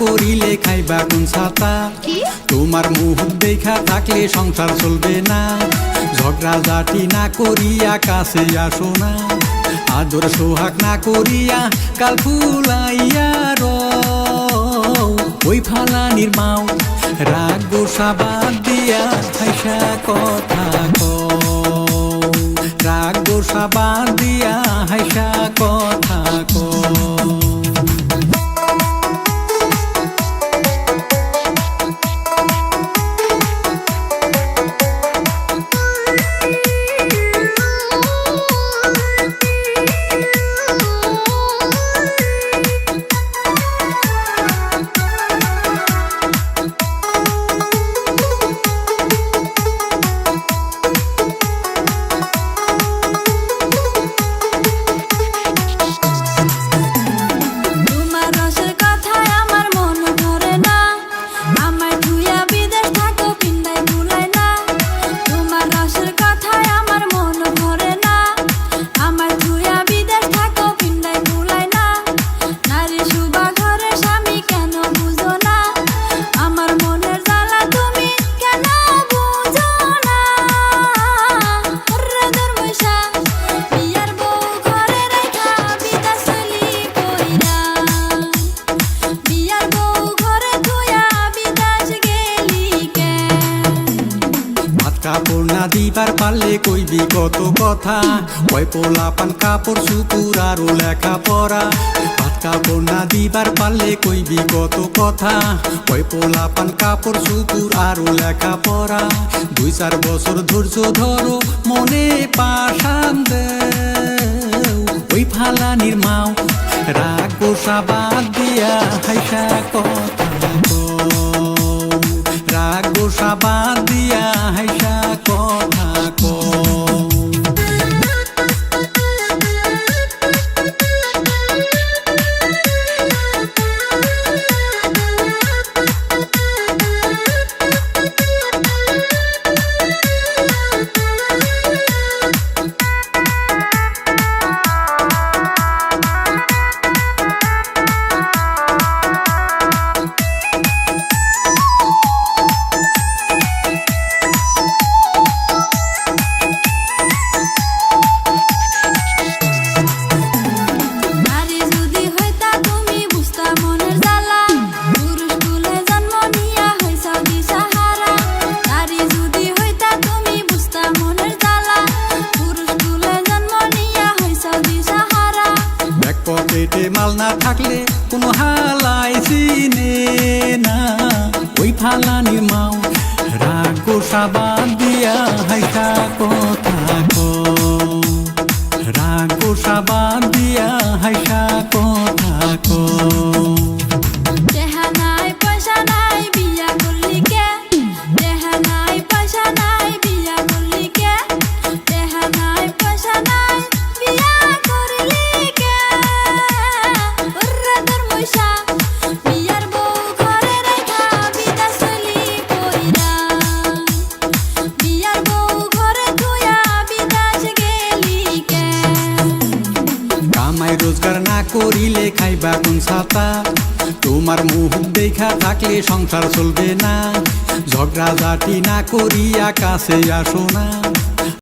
করিলে খাইবা কোন ছাতা তোমার মুখ দেখা থাকলে সংসার চলবে না ঝগড়া জাতি না করিয়া কাছে আসো না আদর সোহাগ না করিয়া কাল ফুলাইয়া ওই ফালানির মাও রাগ গোসা বাদ দিয়া হাইসা কথা রাগ গোসা বাদ দিয়া হাইসা কথা কাপড় না দিবার পারলে কইবি কত কথা ওই পোলাপান কাপড় সুপুর আরো লেখা পড়া ভাত কাপড় না দিবার পারলে কইবি কত কথা ওই পোলাপান কাপড় সুপুর আরো লেখা পড়া 2-4 বছর ধৈর্য ধরো মনে পাশান ওই ফালানির মাও রাগ গোসা বাদ দিয়া হাইসা কথা রাগ গোসা বাদ দিয়া হাইসা কথা পকেটে মাল না থাকলে কোনো হালাই চিনে না ওই ফালানির মাও রাগ গোসা বাদ দিয়া হাইসা কথা রাগ গোসা বাদ দিয়া হাইসা কথা রোজগার না করিলে খাইবা কোন ছাতা তোমার মুখ দেখা থাকলে সংসার চলবে না ঝগড়া জাতি না করিয়া কাছে আসো না